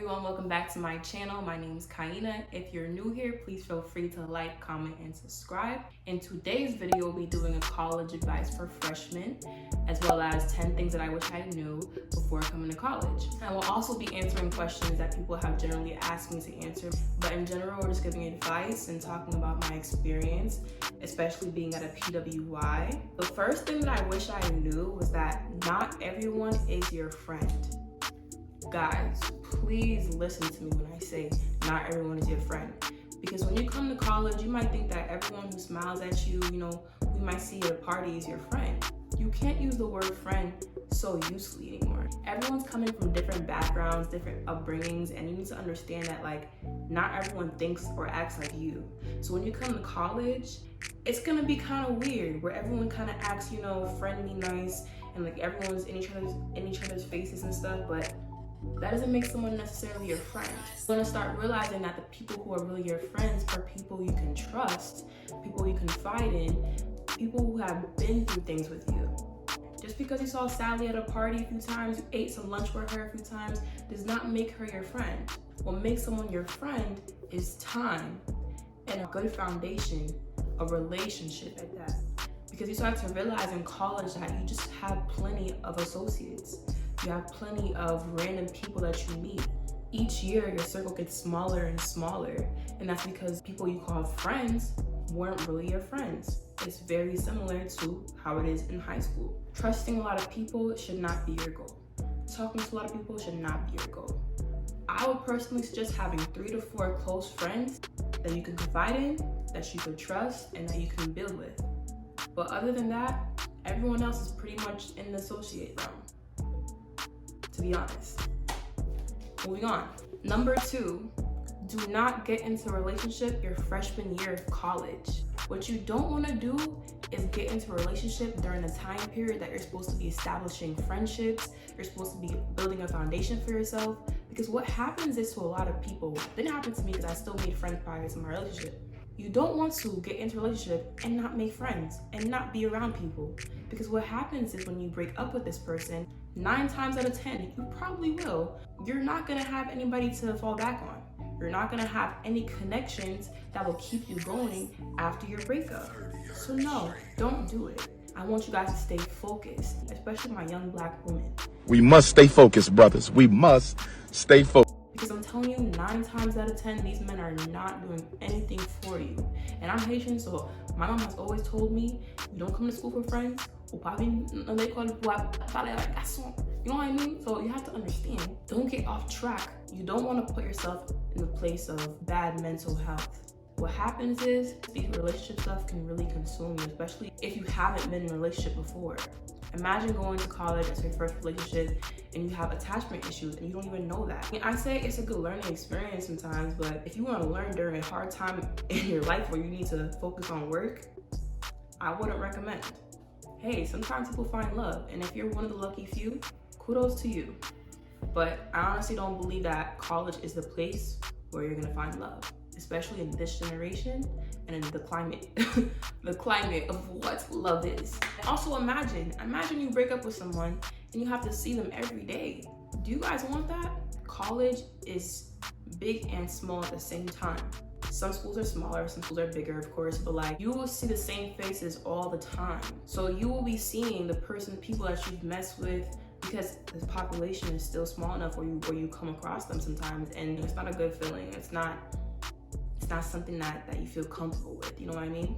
everyone, welcome back to my channel. My name is Kaina. If you're new here, please feel free to like, comment, and subscribe. In today's video, we'll be doing a college advice for freshmen, as well as 10 things that I wish I knew before coming to college. I will also be answering questions that people have generally asked me to answer, but in general, we're just giving advice and talking about my experience, especially being at a PWI. The first thing that I wish I knew was that not everyone is your friend. Guys, please listen to me when I say not everyone is your friend. Because when you come to college, you might think that everyone who smiles at you, we might see at a party is your friend. You can't use the word friend so loosely anymore. Everyone's coming from different backgrounds, different upbringings, and you need to understand that not everyone thinks or acts like you. So when you come to college, it's gonna be kind of weird where everyone kind of acts, friendly, nice, and everyone's in each other's faces and stuff, but that doesn't make someone necessarily your friend. You're gonna start realizing that the people who are really your friends are people you can trust, people you confide in, people who have been through things with you. Just because you saw Sally at a party a few times, you ate some lunch with her a few times, does not make her your friend. What makes someone your friend is time and a good foundation, a relationship at that. Because you start to realize in college that you just have plenty of associates. You have plenty of random people that you meet. Each year, your circle gets smaller and smaller, and that's because people you call friends weren't really your friends. It's very similar to how it is in high school. Trusting a lot of people should not be your goal. Talking to a lot of people should not be your goal. I would personally suggest having 3 to 4 close friends that you can confide in, that you can trust, and that you can build with. But other than that, everyone else is pretty much in the associate realm, to be honest. Moving on. Number 2, do not get into a relationship your freshman year of college. What you don't want to do is get into a relationship during the time period that you're supposed to be establishing friendships, you're supposed to be building a foundation for yourself, because what happens is to a lot of people, it didn't happen to me because I still made friends prior to my relationship. You don't want to get into a relationship and not make friends and not be around people, because what happens is when you break up with this person, 9 times out of 10, you probably will, you're not gonna have anybody to fall back on. You're not gonna have any connections that will keep you going after your breakup. So no, don't do it. I want you guys to stay focused, especially my young Black women. We must stay focused, brothers. We must stay focused. Because I'm telling you, 9 times out of 10, these men are not doing anything for you. And I'm Haitian, so my mom has always told me, you don't come to school for friends. You know what I mean? So you have to understand, don't get off track. You don't want to put yourself in the place of bad mental health. What happens is these relationship stuff can really consume you, especially if you haven't been in a relationship before. Imagine going to college as your first relationship and you have attachment issues and you don't even know that. I say it's a good learning experience sometimes, but if you want to learn during a hard time in your life where you need to focus on work, I wouldn't recommend. Hey, sometimes people find love, and if you're one of the lucky few, kudos to you. But I honestly don't believe that college is the place where you're gonna find love, especially in this generation and in the climate, the climate of what love is. Also imagine you break up with someone and you have to see them every day. Do you guys want that? College is big and small at the same time. Some schools are smaller, some schools are bigger, of course, but you will see the same faces all the time. So you will be seeing the people that you've messed with, because the population is still small enough where you come across them sometimes, and it's not a good feeling. It's not something that you feel comfortable with, you know what I mean?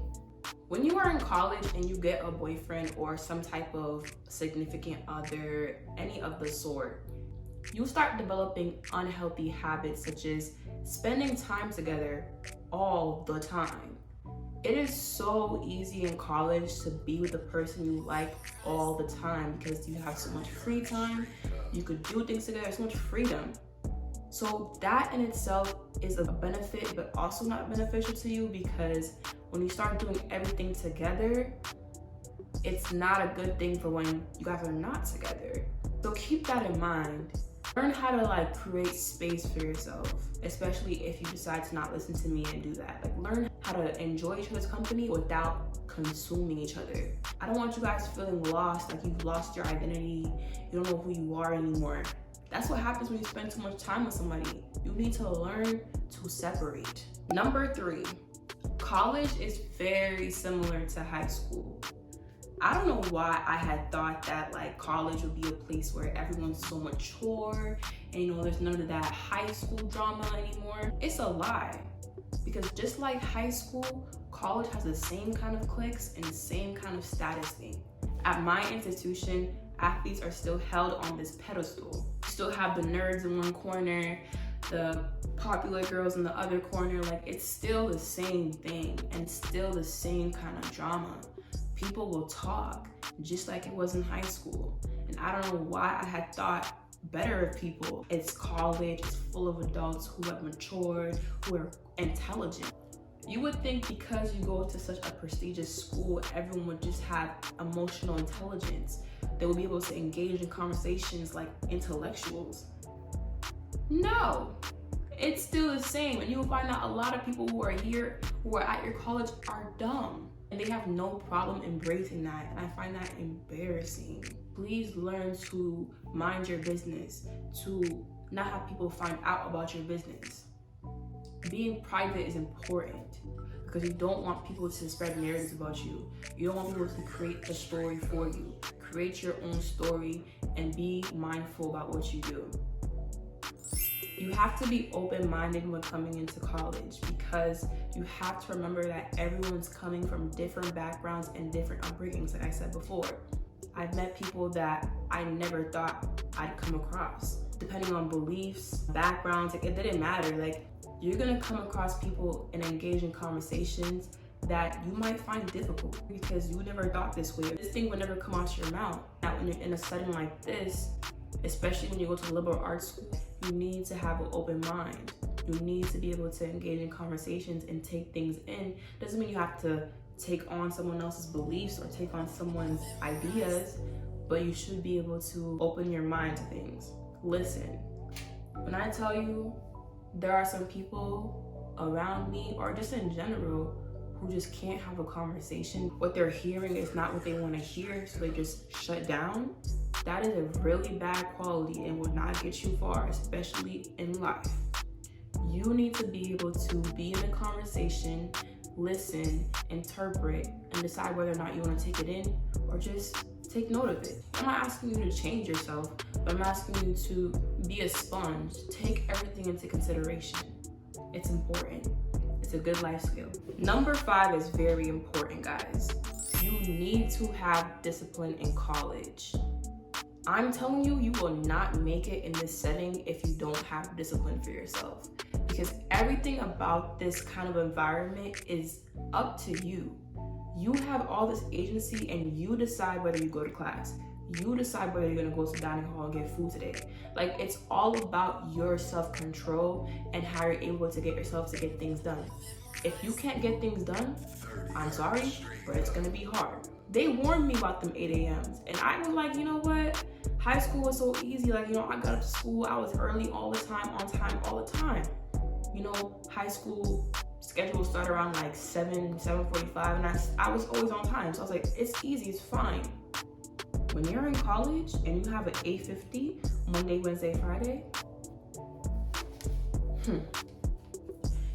When you are in college and you get a boyfriend or some type of significant other, any of the sort, you start developing unhealthy habits such as spending time together all the time. It is so easy in college to be with the person you like all the time because you have so much free time, you could do things together, so much freedom. So that in itself is a benefit, but also not beneficial to you, because when you start doing everything together, it's not a good thing for when you guys are not together. So keep that in mind. Learn how to create space for yourself, especially if you decide to not listen to me and do that. Learn how to enjoy each other's company without consuming each other. I don't want you guys feeling lost, like you've lost your identity, you don't know who you are anymore. That's what happens when you spend too much time with somebody. You need to learn to separate. Number 3, college is very similar to high school. I don't know why I had thought that like college would be a place where everyone's so mature and you know there's none of that high school drama anymore. It's a lie, because just like high school, college has the same kind of cliques and the same kind of status thing. At my institution, athletes are still held on this pedestal. You still have the nerds in one corner, the popular girls in the other corner. Like, it's still the same thing and still the same kind of drama. People will talk just like it was in high school. And I don't know why I had thought better of people. It's college, it's full of adults who have matured, who are intelligent. You would think because you go to such a prestigious school, everyone would just have emotional intelligence. They would be able to engage in conversations like intellectuals. No, it's still the same. And you will find out a lot of people who are here, who are at your college, are dumb. And they have no problem embracing that. And I find that embarrassing. Please learn to mind your business, to not have people find out about your business. Being private is important because you don't want people to spread narratives about you. You don't want people to create a story for you. Create your own story and be mindful about what you do. You have to be open-minded when coming into college, because you have to remember that everyone's coming from different backgrounds and different upbringings, like I said before. I've met people that I never thought I'd come across. Depending on beliefs, backgrounds, like, it didn't matter. Like, you're gonna come across people and engage in conversations that you might find difficult because you never thought this way. This thing would never come out your mouth. Now, when you're in a setting like this, especially when you go to liberal arts school, you need to have an open mind. You need to be able to engage in conversations and take things in. Doesn't mean you have to take on someone else's beliefs or take on someone's ideas, but you should be able to open your mind to things. Listen, when I tell you there are some people around me or just in general who just can't have a conversation, what they're hearing is not what they want to hear, so they just shut down. That is a really bad quality and will not get you far, especially in life. You need to be able to be in a conversation, listen, interpret, and decide whether or not you want to take it in or just take note of it. I'm not asking you to change yourself, but I'm asking you to be a sponge. Take everything into consideration. It's important. It's a good life skill. Number 5 is very important, guys. You need to have discipline in college. I'm telling you, you will not make it in this setting if you don't have discipline for yourself. Because everything about this kind of environment is up to you. You have all this agency and you decide whether you go to class. You decide whether you're gonna go to the dining hall and get food today. Like, it's all about your self-control and how you're able to get yourself to get things done. If you can't get things done, I'm sorry, but it's gonna be hard. They warned me about them 8 a.m.s and I was like, you know what? High school was so easy. Like, you know, I got up to school, I was early all the time, on time all the time. You know, high school schedule started around like 7:45 and I was always on time. So I was like, it's easy, it's fine. When you're in college and you have an 8:50 Monday, Wednesday, Friday,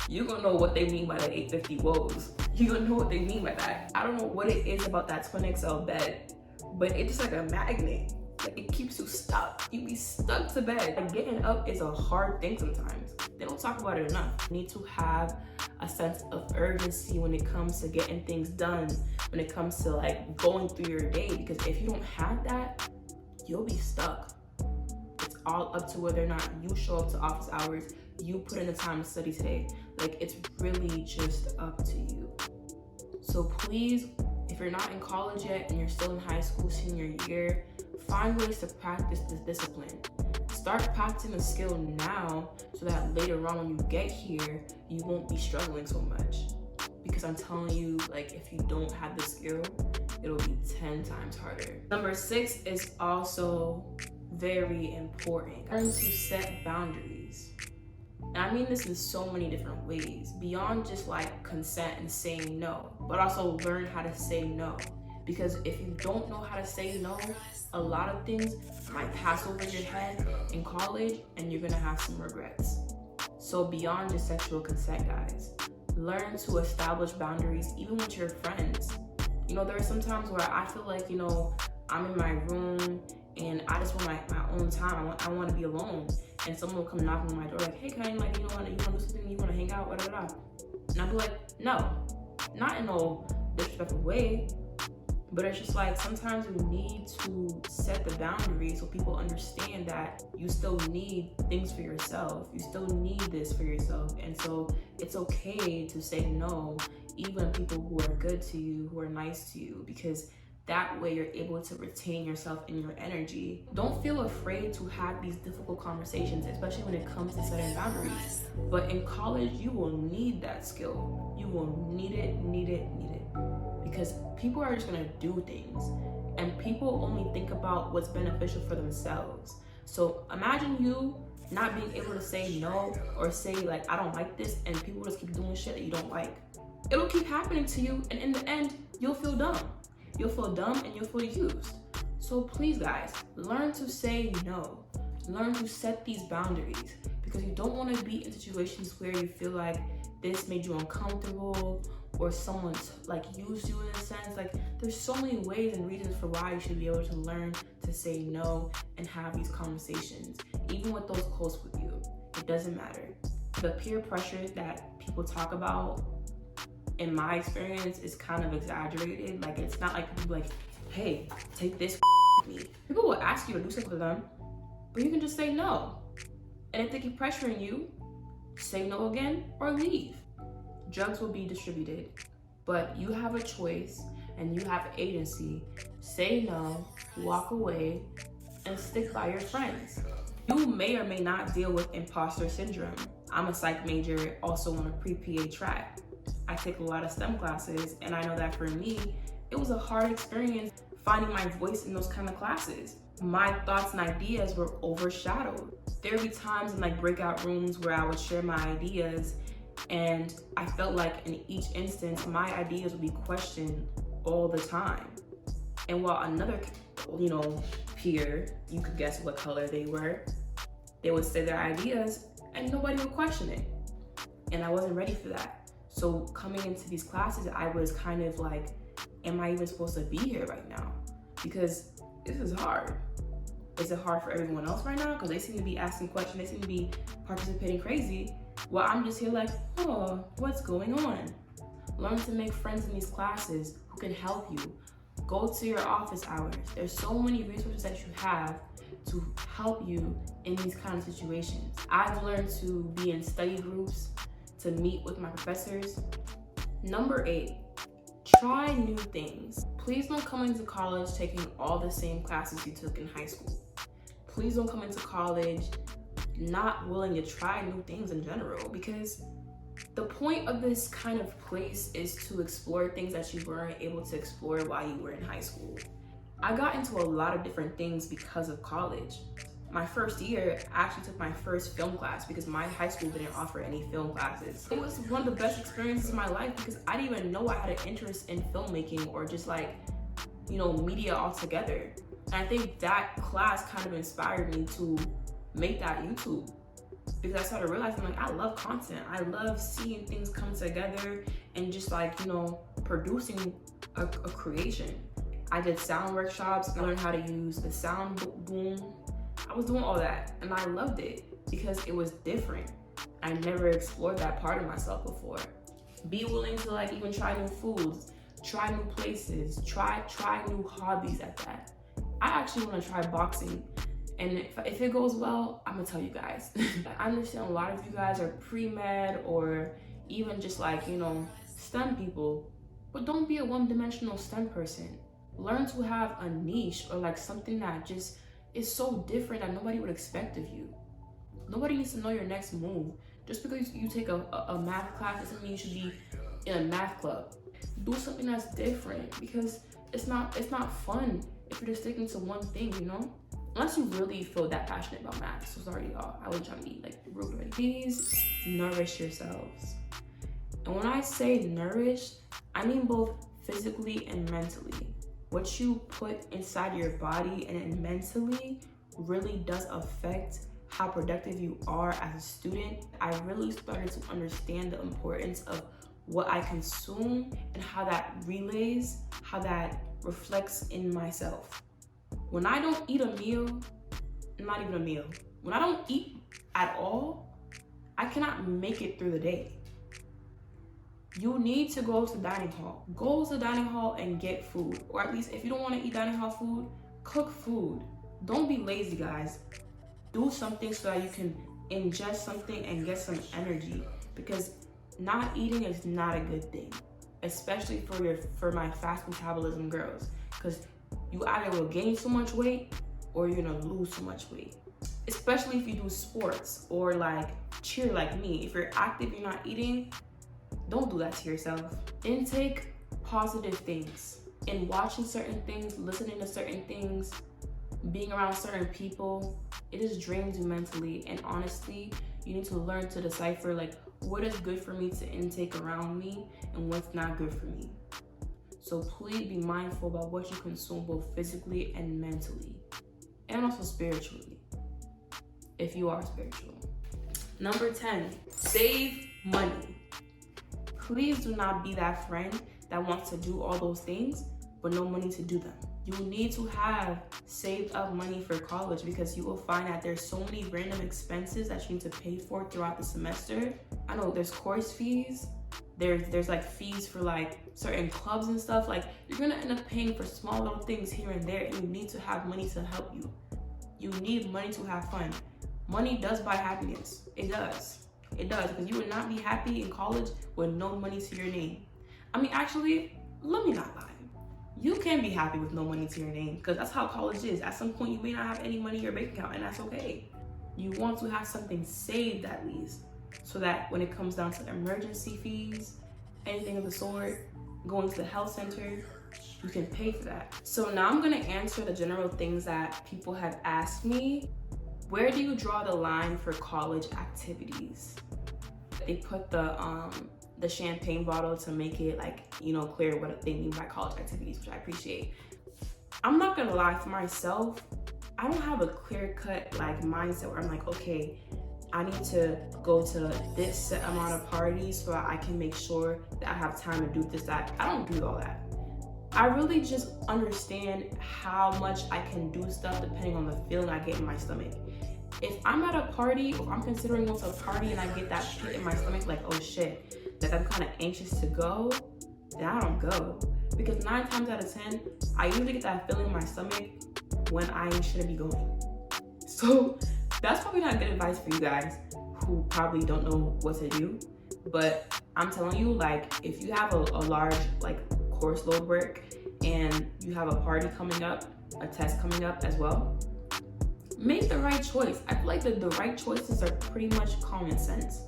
you're gonna know what they mean by the 8:50 woes. You're gonna know what they mean by that. I don't know what it is about that twin XL bed, but it's just like a magnet. Like, it keeps you stuck. You be stuck to bed. Like, getting up is a hard thing sometimes. They don't talk about it enough. You need to have a sense of urgency when it comes to getting things done, when it comes to like going through your day, because if you don't have that, you'll be stuck. It's all up to whether or not you show up to office hours, you put in the time to study today. Like, it's really just up to you. So please, if you're not in college yet and you're still in high school senior year, find ways to practice this discipline. Start practicing the skill now so that later on when you get here, you won't be struggling so much. Because I'm telling you, like, if you don't have the skill, it'll be 10 times harder. Number 6 is also very important. Learn to set boundaries. And I mean this in so many different ways, beyond just like consent and saying no, but also learn how to say no. Because if you don't know how to say no, a lot of things might pass over your head in college and you're gonna have some regrets. So beyond just sexual consent, guys, learn to establish boundaries even with your friends. You know, there are some times where I feel like, you know, I'm in my room and I just want my own time. I want to be alone. And someone will come knocking on my door like, hey, Kanye, like, you want to do something? You want to hang out? Whatever. And I'll be like, no, not in no disrespectful way. But it's just like sometimes you need to set the boundaries so people understand that you still need things for yourself. You still need this for yourself. And so it's okay to say no, even people who are good to you, who are nice to you, because that way you're able to retain yourself and your energy. Don't feel afraid to have these difficult conversations, especially when it comes to setting boundaries. But in college, you will need that skill. You will need it. Because people are just gonna do things, and people only think about what's beneficial for themselves. So imagine you not being able to say no or say like, I don't like this, and people just keep doing shit that you don't like. It'll keep happening to you, and in the end, you'll feel dumb. You'll feel dumb and you'll feel used. So please, guys, learn to say no. Learn to set these boundaries, because you don't want to be in situations where you feel like this made you uncomfortable or someone's like used you in a sense. Like, there's so many ways and reasons for why you should be able to learn to say no and have these conversations, even with those close with you. It doesn't matter. The peer pressure that people talk about, in my experience, is kind of exaggerated. Like, it's not like people like, hey, take this with me. People will ask you to do something for them, but you can just say no. And if they keep pressuring you, say no again or leave. Drugs will be distributed, but you have a choice and you have agency. Say no, walk away, and stick by your friends. You may or may not deal with imposter syndrome. I'm a psych major, also on a pre-PA track. I take a lot of STEM classes, and I know that for me, it was a hard experience finding my voice in those kind of classes. My thoughts and ideas were overshadowed. There would be times in like breakout rooms where I would share my ideas, and I felt like in each instance, my ideas would be questioned all the time. And while another, peer, you could guess what color they were, they would say their ideas and nobody would question it. And I wasn't ready for that. So coming into these classes, I was kind of like, am I even supposed to be here right now? Because this is hard. Is it hard for everyone else right now? Because they seem to be asking questions, they seem to be participating crazy. Well, I'm just here like, oh, what's going on? Learn to make friends in these classes who can help you. Go to your office hours. There's so many resources that you have to help you in these kind of situations. I've learned to be in study groups, to meet with my professors. Number 8, try new things. Please don't come into college taking all the same classes you took in high school. Please don't come into college not willing to try new things in general, because the point of this kind of place is to explore things that you weren't able to explore while you were in high school. I got into a lot of different things because of college. My first year, I actually took my first film class because my high school didn't offer any film classes. It was one of the best experiences of my life because I didn't even know I had an interest in filmmaking or just media altogether. And I think that class kind of inspired me to make that YouTube, because I started realizing like I love content. I love seeing things come together and just producing a creation. I did sound workshops and I learned how to use the sound boom. I was doing all that and I loved it because it was different. I never explored that part of myself before. Be willing to even try new foods, try new places, try new hobbies at that. I actually want to try boxing. And if it goes well, I'm gonna tell you guys. I understand a lot of you guys are pre-med or even just STEM people, but don't be a one-dimensional STEM person. Learn to have a niche or something that just is so different that nobody would expect of you. Nobody needs to know your next move. Just because you take a math class doesn't mean you should be in a math club. Do something that's different, because it's not fun if you're just sticking to one thing, Unless you really feel that passionate about math. So sorry, y'all. I wasn't trying to be rude already. Please nourish yourselves. And when I say nourish, I mean both physically and mentally. what you put inside your body and mentally really does affect how productive you are as a student. I really started to understand the importance of what I consume and how that relays, how that reflects in myself. When I don't eat a meal, not even a meal, when I don't eat at all, I cannot make it through the day. You need to go to the dining hall. Go to the dining hall and get food. Or at least if you don't want to eat dining hall food, cook food. Don't be lazy, guys. Do something so that you can ingest something and get some energy, because not eating is not a good thing, especially for my fast metabolism girls, because you either will gain so much weight or you're gonna lose so much weight. Especially if you do sports or like cheer like me. If you're active, you're not eating, don't do that to yourself. Intake positive things. In watching certain things, listening to certain things, being around certain people, it just drains you mentally. And honestly, you need to learn to decipher like what is good for me to intake around me and what's not good for me. So please be mindful about what you consume, both physically and mentally, and also spiritually, if you are spiritual. Number 10, save money. Please do not be that friend that wants to do all those things but no money to do them. You need to have saved up money for college, because you will find that there's so many random expenses that you need to pay for throughout the semester. I know there's course fees, there's like fees for like certain clubs and stuff. Like, you're gonna end up paying for small little things here and there, and you need to have money to help you. You need money to have fun. Money does buy happiness. It does, because you would not be happy in college with no money to your name. I mean, actually, let me not lie. You can be happy with no money to your name, because that's how college is. At some point, you may not have any money in your bank account, and that's okay. You want to have something saved at least, so that when it comes down to emergency fees, anything of the sort, going to the health center, you can pay for that. So now I'm gonna answer the general things that people have asked me. Where do you draw the line for college activities? They put the champagne bottle to make it like, clear what they mean by college activities, which I appreciate. I'm not gonna lie, for myself, I don't have a clear-cut like mindset where I'm like, okay, I need to go to this set amount of parties so I can make sure that I have time to do this, that. I don't do all that. I really just understand how much I can do stuff depending on the feeling I get in my stomach. If I'm at a party, or I'm considering going to a party and I get that pit in my stomach, like, oh shit, that I'm kind of anxious to go, then I don't go. Because 9 times out of 10, I usually get that feeling in my stomach when I shouldn't be going. So that's probably not good advice for you guys who probably don't know what to do. But I'm telling you, like, if you have a large like course load work and you have a party coming up, a test coming up as well, make the right choice. I feel like the right choices are pretty much common sense.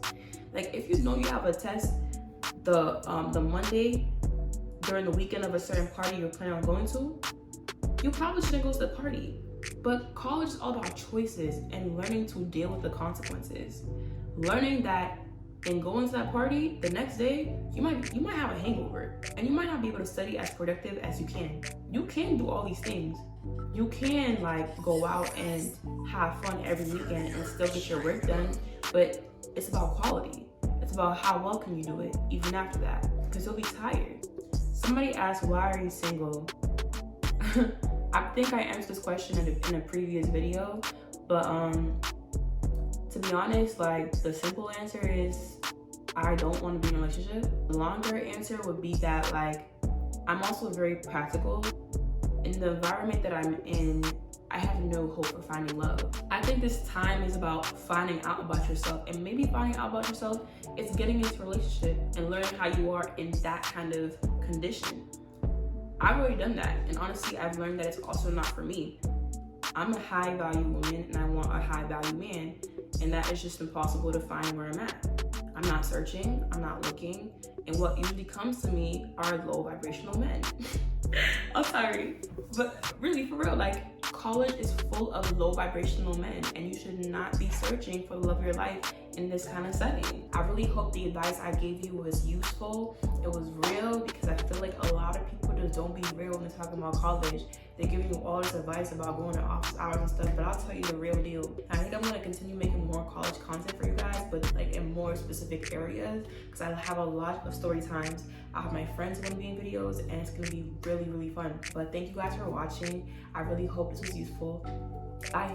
Like, if you know you have a test the Monday during the weekend of a certain party you're planning on going to, you probably shouldn't go to the party. But college is all about choices and learning to deal with the consequences. Learning that in going to that party, the next day, you might have a hangover and you might not be able to study as productive as you can. You can do all these things. You can like go out and have fun every weekend and still get your work done, but it's about quality. It's about how well can you do it even after that, because you'll be tired. Somebody asked, why are you single? I think I answered this question in a previous video, but to be honest, like, the simple answer is I don't want to be in a relationship. The longer answer would be that, like, I'm also very practical. In the environment that I'm in, I have no hope for finding love. I think this time is about finding out about yourself, and maybe finding out about yourself is getting into a relationship and learning how you are in that kind of condition. I've already done that, and honestly, I've learned that it's also not for me. I'm a high value woman and I want a high value man, and that is just impossible to find where I'm at. I'm not searching, I'm not looking, and what usually comes to me are low vibrational men. I'm sorry, but really, for real, like, college is full of low vibrational men, and you should not be searching for the love of your life in this kind of setting. I really hope the advice I gave you was useful. It was real, because I feel like a lot of people just don't be real when they're talking about college. They're giving you all this advice about going to office hours and stuff, but I'll tell you the real deal. I think I'm gonna continue making more college content for you guys, but like in more specific areas, because I have a lot of story times. I have my friends gonna be in videos, and it's gonna be really, really fun. But thank you guys for watching. I really hope this was useful. Bye.